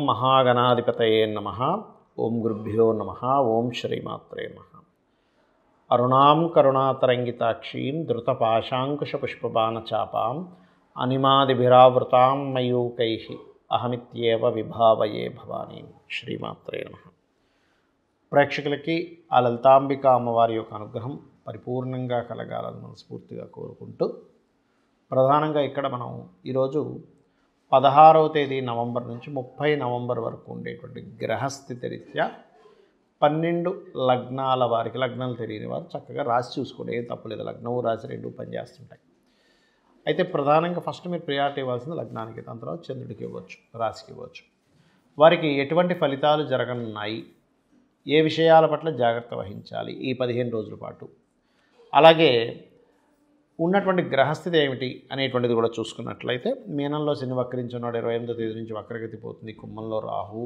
మహాగణాధిపతయే నమః. ఓం గురుభ్యో నమః. ఓం శ్రీమాత్రే నమః. అరుణాం కరుణాతరంగితాక్షీం ధృతపాశాంకుశపుష్పబాణచాపాం అనిమాదిభిరావృతాం మయూకైః అహమిత్యేవ విభావయే భవానీం. శ్రీమాత్రే నమః. ప్రేక్షకులకి ఆ లలితాంబిక అమ్మవారి యొక్క అనుగ్రహం పరిపూర్ణంగా కలగాలని మనస్ఫూర్తిగా కోరుకుంటూ, ప్రధానంగా ఇక్కడ మనం ఈరోజు 16వ తేదీ నవంబర్ నుంచి 30 నవంబర్ వరకు ఉండేటువంటి గ్రహస్థితి రీత్యా 12 లగ్నాల వారికి, లగ్నాలు తెలియని వారు చక్కగా రాసి చూసుకోండి, ఏం తప్పలేదు. లగ్నము రాశి రెండు పనిచేస్తుంటాయి. అయితే ప్రధానంగా ఫస్ట్ మీరు ప్రియారిటీ ఇవ్వాల్సింది లగ్నానికి, దాని తర్వాత చంద్రుడికి ఇవ్వచ్చు, రాశికి ఇవ్వచ్చు. వారికి ఎటువంటి ఫలితాలు జరగనున్నాయి, ఏ విషయాల పట్ల జాగ్రత్త వహించాలి ఈ 15 రోజుల పాటు, అలాగే ఉన్నటువంటి గ్రహస్థితి ఏమిటి అనేటువంటిది కూడా చూసుకున్నట్లయితే, మీనంలో శని వక్రించున్నాడు, 28వ తేదీ నుంచి వక్రగతి పోతుంది. కుంభంలో రాహు,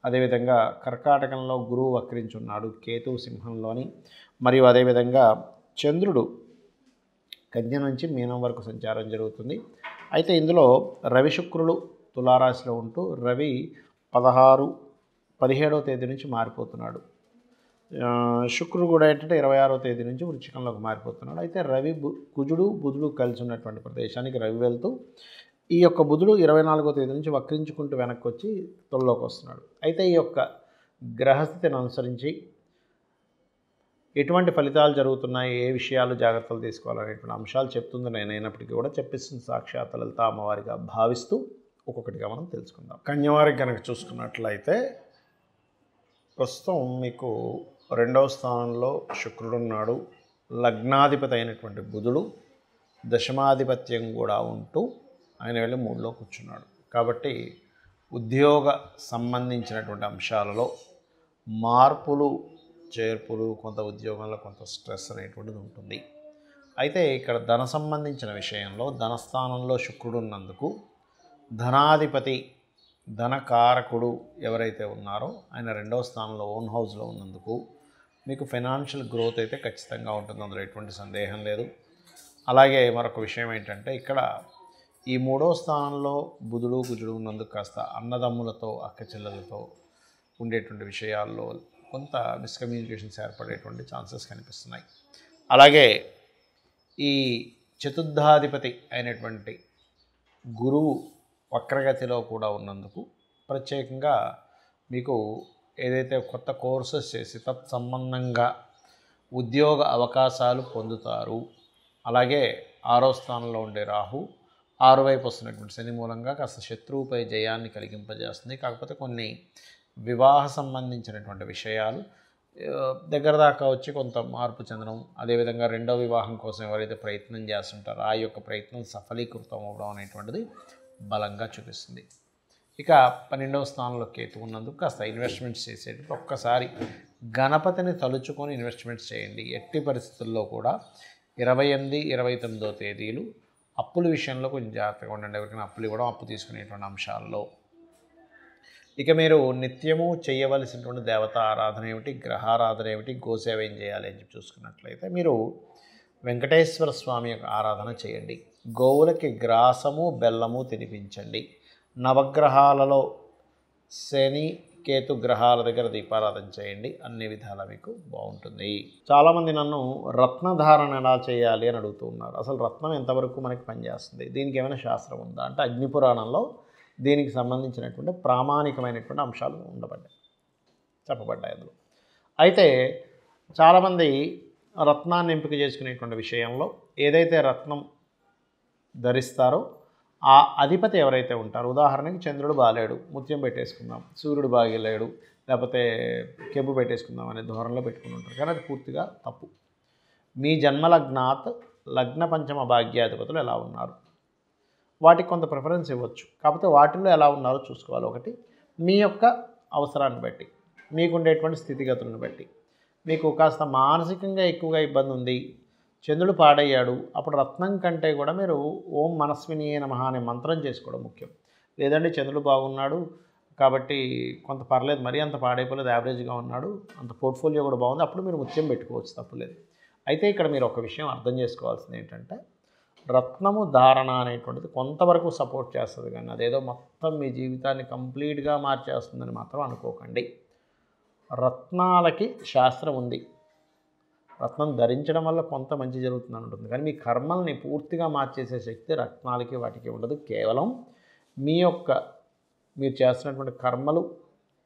అదేవిధంగా కర్కాటకంలో గురువు వక్రించున్నాడు, కేతువు సింహంలోని, మరియు అదేవిధంగా చంద్రుడు కన్య నుంచి మీనం వరకు సంచారం జరుగుతుంది. అయితే ఇందులో రవి శుక్రులు తులారాశిలో ఉంటూ, రవి 17వ తేదీ నుంచి మారిపోతున్నాడు. శుక్రుడు కూడా ఏంటంటే 26వ తేదీ నుంచి వృశ్చికంలోకి మారిపోతున్నాడు. అయితే రవి కుజుడు బుధుడు కలిసి ఉన్నటువంటి ప్రదేశానికి రవి వెళ్తూ, ఈ యొక్క బుధుడు 24వ తేదీ నుంచి వక్రించుకుంటూ వెనక్కి వచ్చి తొలలోకి వస్తున్నాడు. అయితే ఈ యొక్క గ్రహస్థితిని అనుసరించి ఎటువంటి ఫలితాలు జరుగుతున్నాయి, ఏ విషయాలు జాగ్రత్తలు తీసుకోవాలనేటువంటి అంశాలు చెప్తుంది. నేనైనప్పటికీ కూడా చెప్పిస్తుంది సాక్షాత్ లలిత అమ్మవారిగా భావిస్తూ ఒక్కొక్కటిగా మనం తెలుసుకుందాం. కన్యవారికి కనుక చూసుకున్నట్లయితే, ప్రస్తుతం మీకు 2వ స్థానంలో శుక్రుడు ఉన్నాడు. లగ్నాధిపతి అయినటువంటి బుధుడు దశమాధిపత్యం కూడా ఉంటూ ఆయన వెళ్ళి 3లో కూర్చున్నాడు. కాబట్టి ఉద్యోగ సంబంధించినటువంటి అంశాలలో మార్పులు చేర్పులు, కొంత ఉద్యోగంలో కొంత స్ట్రెస్ అనేటువంటిది ఉంటుంది. అయితే ఇక్కడ ధన సంబంధించిన విషయంలో ధనస్థానంలో శుక్రుడు ఉన్నందుకు ధనాధిపతి ధనకారకుడు ఎవరైతే ఉన్నారో ఆయన 2వ స్థానంలో ఓన్ హౌస్లో ఉన్నందుకు మీకు ఫైనాన్షియల్ గ్రోత్ అయితే ఖచ్చితంగా ఉంటుంది, అందులో ఎటువంటి సందేహం లేదు. అలాగే మరొక విషయం ఏంటంటే, ఇక్కడ ఈ 3వ స్థానంలో బుధుడు కుజుడు ఉన్నందుకు కాస్త అన్నదమ్ములతో అక్క చెల్లెలతో ఉండేటువంటి విషయాల్లో కొంత మిస్కమ్యూనికేషన్స్ ఏర్పడేటువంటి ఛాన్సెస్ కనిపిస్తున్నాయి. అలాగే ఈ చతుర్థాధిపతి అయినటువంటి గురువు వక్రగతిలో కూడా ఉన్నందుకు ప్రత్యేకంగా మీకు ఏదైతే కొత్త కోర్సెస్ చేసి తత్సంబంధంగా ఉద్యోగ అవకాశాలు పొందుతారు. అలాగే 6వ స్థానంలో ఉండే రాహు 6 వైపు వస్తున్నటువంటి శని మూలంగా కాస్త శత్రువుపై జయాన్ని కలిగింపజేస్తుంది. కాకపోతే కొన్ని వివాహ సంబంధించినటువంటి విషయాలు దగ్గర దాకా వచ్చి కొంత మార్పు చెందడం, అదేవిధంగా 2వ వివాహం కోసం ఎవరైతే ప్రయత్నం చేస్తుంటారో ఆ యొక్క ప్రయత్నం సఫలీకృతం అవ్వడం అనేటువంటిది బలంగా చూపిస్తుంది. ఇక 12వ స్థానంలో కేతు ఉన్నందుకు కాస్త ఇన్వెస్ట్మెంట్స్ చేసేటప్పుడు ఒక్కసారి గణపతిని తలుచుకొని ఇన్వెస్ట్మెంట్స్ చేయండి. ఎట్టి పరిస్థితుల్లో కూడా 28, 29వ తేదీలు అప్పుల విషయంలో కొంచెం జాగ్రత్తగా ఉండండి. ఎవరికైనా అప్పులు ఇవ్వడం, అప్పు తీసుకునేటువంటి అంశాల్లో. ఇక మీరు నిత్యము చేయవలసినటువంటి దేవతా ఆరాధన ఏమిటి, గ్రహారాధన ఏమిటి, గోసేవ ఏం చేయాలి అని చెప్పి చూసుకున్నట్లయితే, మీరు వెంకటేశ్వర స్వామి యొక్క ఆరాధన చేయండి. గోవులకి గ్రాసము బెల్లము తినిపించండి. నవగ్రహాలలో శని కేతు గ్రహాల దగ్గర దీపారాధన చేయండి. అన్ని విధాలా మీకు బాగుంటుంది. చాలామంది నన్ను రత్నధారణ ఎలా చేయాలి అని అడుగుతూ ఉన్నారు. అసలు రత్నం ఎంతవరకు మనకి పనిచేస్తుంది, దీనికి ఏమైనా శాస్త్రం ఉందా అంటే, అగ్నిపురాణంలో దీనికి సంబంధించినటువంటి ప్రామాణికమైనటువంటి అంశాలు చెప్పబడ్డాయి అందులో. అయితే చాలామంది రత్నాన్ని ఎంపిక చేసుకునేటువంటి విషయంలో ఏదైతే రత్నం ధరిస్తారో ఆ అధిపతి ఎవరైతే ఉంటారో, ఉదాహరణకి చంద్రుడు బాలేడు, ముత్యం పెట్టేసుకుందాం, సూర్యుడు బాగలేడు, లేకపోతే కెబ్బు పెట్టేసుకుందాం అనే ధోరణిలో పెట్టుకుని ఉంటారు. కానీ అది పూర్తిగా తప్పు. మీ జన్మలగ్నాత్ లగ్న పంచమ భాగ్యాధిపతులు ఎలా ఉన్నారు, వాటికి కొంత ప్రిఫరెన్స్ ఇవ్వచ్చు. కాకపోతే వాటిల్లో ఎలా ఉన్నారో చూసుకోవాలి. ఒకటి, మీ యొక్క అవసరాన్ని బట్టి, మీకుండేటువంటి స్థితిగతులను బట్టి. మీకు కాస్త మానసికంగా ఎక్కువగా ఇబ్బంది ఉంది, చంద్రుడు పాడయ్యాడు, అప్పుడు రత్నం కంటే కూడా మీరు ఓం మనస్వినియే నమః అనే మంత్రం చేసుకోవడం ముఖ్యం. లేదంటే చంద్రుడు బాగున్నాడు కాబట్టి కొంత పర్లేదు, మరీ అంత పాడైపోలేదు, యావరేజ్గా ఉన్నాడు, అంత పోర్ట్ఫోలియో కూడా బాగుంది, అప్పుడు మీరు ముత్యం పెట్టుకోవచ్చు, తప్పులేదు. అయితే ఇక్కడ మీరు ఒక విషయం అర్థం చేసుకోవాల్సింది ఏంటంటే, రత్నము ధారణ అనేటువంటిది కొంతవరకు సపోర్ట్ చేస్తుంది, కానీ అదేదో మొత్తం మీ జీవితాన్ని కంప్లీట్గా మార్చేస్తుందని మాత్రం అనుకోకండి. రత్నాలకి శాస్త్రం ఉంది. రత్నం ధరించడం వల్ల కొంత మంచి జరుగుతుందని ఉంటుంది, కానీ మీ కర్మల్ని పూర్తిగా మార్చేసే శక్తి రత్నాలకి వాటికి ఉండదు. కేవలం మీరు చేస్తున్నటువంటి కర్మలు,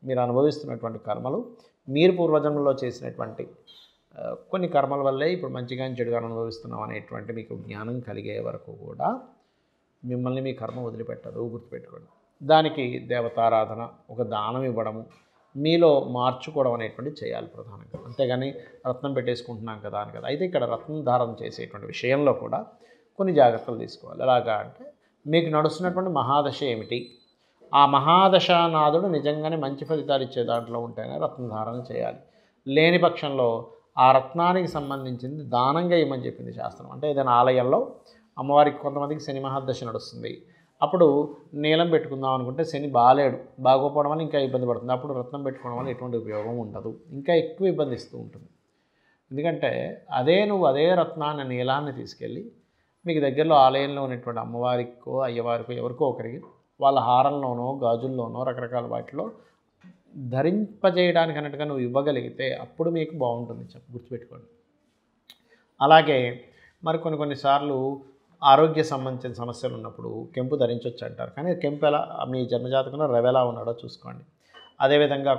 మీరు అనుభవిస్తున్నటువంటి కర్మలు, మీరు పూర్వజన్మలో చేసినటువంటి కొన్ని కర్మల వల్లే ఇప్పుడు మంచిగా చెడుగా అనుభవిస్తున్నాం అనేటువంటి మీకు జ్ఞానం కలిగే వరకు కూడా మిమ్మల్ని మీ కర్మ వదిలిపెట్టదు, గుర్తుపెట్టుకోండి. దానికి దేవతారాధన, ఒక దానం ఇవ్వడము, మీలో మార్చుకోవడం అనేటువంటి చేయాలి ప్రధానంగా. అంతేగాని రత్నం పెట్టేసుకుంటున్నాం కదా అని కదా. అయితే ఇక్కడ రత్నం ధారణ చేసేటువంటి విషయంలో కూడా కొన్ని జాగ్రత్తలు తీసుకోవాలి. ఎలాగా అంటే, మీకు నడుస్తున్నటువంటి మహాదశ ఏమిటి, ఆ మహాదశానాథుడు నిజంగానే మంచి ఫలితాలు ఇచ్చే దాంట్లో ఉంటేనే రత్నధారణ చేయాలి. లేని పక్షంలో ఆ రత్నానికి సంబంధించింది దానంగా ఇవ్వమని చెప్పింది శాస్త్రం. అంటే ఏదైనా ఆలయంలో అమ్మవారికి కొంతమందికి శని మహాదశ నడుస్తుంది, అప్పుడు నీలం పెట్టుకుందాం అనుకుంటే శని బాగోపోవడం వల్ల ఇంకా ఇబ్బంది పడుతుంది. అప్పుడు రత్నం పెట్టుకోవడం వల్ల ఎటువంటి ఉపయోగం ఉండదు, ఇంకా ఎక్కువ ఇబ్బంది ఇస్తూ ఉంటుంది. ఎందుకంటే నువ్వు అదే రత్నాన్ని, నీలాన్ని తీసుకెళ్ళి మీకు దగ్గరలో ఆలయంలో ఉన్నటువంటి అమ్మవారికో అయ్యవారికో ఎవరికో ఒకరికి వాళ్ళ హారంలోనో గాజుల్లోనో రకరకాల వాటిలో ధరింపజేయడానికి అన్నట్టుగా నువ్వు ఇవ్వగలిగితే అప్పుడు మీకు బాగుంటుంది, గుర్తుపెట్టుకోండి. అలాగే కొన్నిసార్లు ఆరోగ్య సంబంధించిన సమస్యలు ఉన్నప్పుడు కెంపు ధరించవచ్చు అంటారు, కానీ కెంపు ఎలా మీ జన్మజాతకంలో రవెలా ఉన్నాడో చూసుకోండి. అదేవిధంగా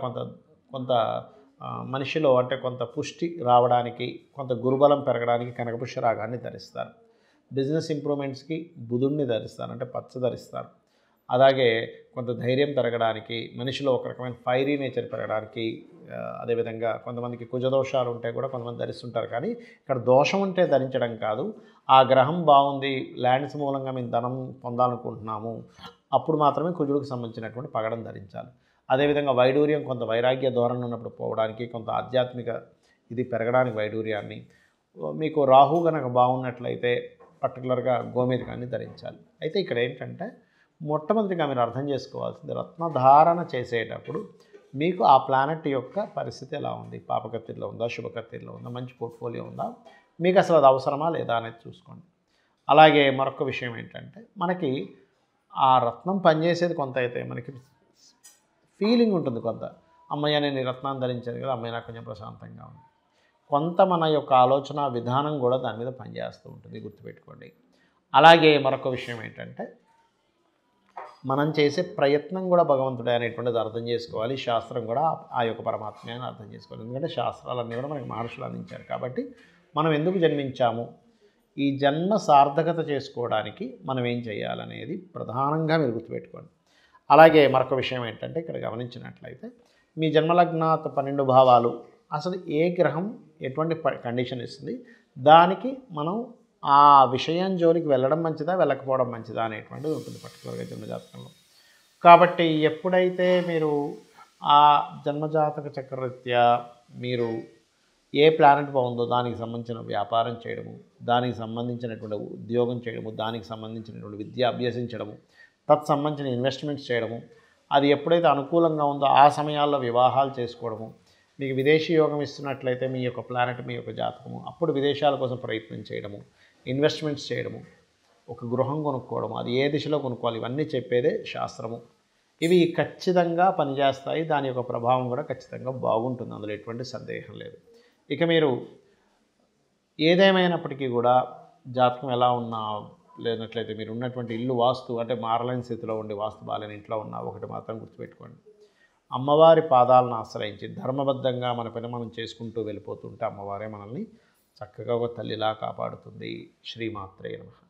కొంత మనిషిలో అంటే కొంత పుష్టి రావడానికి, కొంత గురుబలం పెరగడానికి కనకపుష్య రాగాన్ని ధరిస్తారు. బిజినెస్ ఇంప్రూవ్మెంట్స్కి బుధుడిని ధరిస్తారు, అంటే పచ్చ ధరిస్తారు. అలాగే కొంత ధైర్యం పెరగడానికి, మనిషిలో ఒక రకమైన ఫైరీ నేచర్ పెరగడానికి, అదేవిధంగా కొంతమందికి కుజదోషాలు ఉంటే కూడా కొంతమంది ధరిస్తుంటారు. కానీ ఇక్కడ దోషం ఉంటే ధరించడం కాదు, ఆ గ్రహం బాగుంది, ల్యాండ్స్ మూలంగా మేము ధనం పొందాలనుకుంటున్నాము, అప్పుడు మాత్రమే కుజుడికి సంబంధించినటువంటి పగడం ధరించాలి. అదేవిధంగా వైడూర్యం, కొంత వైరాగ్య ధోరణి ఉన్నప్పుడు పోవడానికి, కొంత ఆధ్యాత్మిక ఇది పెరగడానికి వైడూర్యాన్ని, మీకు రాహు కనుక బాగున్నట్లయితే పర్టికులర్గా గోమేధికాన్ని ధరించాలి. అయితే ఇక్కడ ఏంటంటే, మొట్టమొదటిగా మీరు అర్థం చేసుకోవాల్సింది, రత్నధారణ చేసేటప్పుడు మీకు ఆ ప్లానెట్ యొక్క పరిస్థితి ఎలా ఉంది, పాపకత్తిలో ఉందా, శుభకత్తిలో ఉందా, మంచి పోర్ట్ఫోలియో ఉందా, మీకు అసలు అది అవసరమా లేదా అనేది చూసుకోండి. అలాగే మరొక విషయం ఏంటంటే, మనకి ఆ రత్నం పనిచేసేది కొంత అయితే మనకి ఫీలింగ్ ఉంటుంది, కొంత అమ్మయ్య నేను ఈ రత్నాన్ని ధరించాను కదా, అమ్మయ్య నాకు కొంచెం ప్రశాంతంగా ఉంది, కొంత మన యొక్క ఆలోచన విధానం కూడా దాని మీద పనిచేస్తూ ఉంటుంది, గుర్తుపెట్టుకోండి. అలాగే మరొక విషయం ఏంటంటే, మనం చేసే ప్రయత్నం కూడా భగవంతుడే అనేటువంటిది అర్థం చేసుకోవాలి. శాస్త్రం కూడా ఆ యొక్క పరమాత్మే అని అర్థం చేసుకోవాలి. ఎందుకంటే శాస్త్రాలన్నీ కూడా మనకి మహర్షులు అందించారు. కాబట్టి మనం ఎందుకు జన్మించాము, ఈ జన్మ సార్థకత చేసుకోవడానికి మనం ఏం చేయాలనేది ప్రధానంగా మీరు గుర్తుపెట్టుకోండి. అలాగే మరొక విషయం ఏంటంటే, ఇక్కడ గమనించినట్లయితే మీ జన్మలగ్నాత 12 భావాలు అసలు ఏ గ్రహం ఎటువంటి కండిషన్ ఇస్తుంది, దానికి మనం ఆ విషయం జోలికి వెళ్ళడం మంచిదా వెళ్ళకపోవడం మంచిదా అనేటువంటిది ఉంటుంది పర్టికులర్గా జన్మజాతకంలో. కాబట్టి ఎప్పుడైతే మీరు ఆ జన్మజాతక చక్రరీత్యా మీరు ఏ ప్లానెట్ బాగుందో దానికి సంబంధించిన వ్యాపారం చేయడము, దానికి సంబంధించినటువంటి ఉద్యోగం చేయడము, దానికి సంబంధించినటువంటి విద్య అభ్యసించడము, తత్సంబంధించిన ఇన్వెస్ట్మెంట్స్ చేయడము, అది ఎప్పుడైతే అనుకూలంగా ఉందో ఆ సమయాల్లో వివాహాలు చేసుకోవడము, మీకు విదేశీ యోగం ఇస్తున్నట్లయితే మీ యొక్క ప్లానెట్, మీ యొక్క జాతకము, అప్పుడు విదేశాల కోసం ప్రయత్నం చేయడము, ఇన్వెస్ట్మెంట్స్ చేయడము, ఒక గృహం కొనుక్కోవడము, అది ఏ దిశలో కొనుక్కోవాలి, ఇవన్నీ చెప్పేదే శాస్త్రము. ఇవి ఖచ్చితంగా పనిచేస్తాయి, దాని యొక్క ప్రభావం కూడా ఖచ్చితంగా బాగుంటుంది, అందులో ఎటువంటి సందేహం లేదు. ఇక మీరు ఏదేమైనప్పటికీ కూడా జాతకం ఎలా ఉన్నా లేనట్లయితే మీరు ఉన్నటువంటి ఇల్లు వాస్తు అంటే మారలేని స్థితిలో ఉండి వాస్తు బాలేని ఇంట్లో ఉన్న ఒకటి మాత్రం గుర్తుపెట్టుకోండి, అమ్మవారి పాదాలను ఆశ్రయించి ధర్మబద్ధంగా మన పని మనం చేసుకుంటూ వెళ్ళిపోతుంటే అమ్మవారే మనల్ని చక్కగా ఒక తల్లిలా కాపాడుతుంది. శ్రీమాత్రే నమః.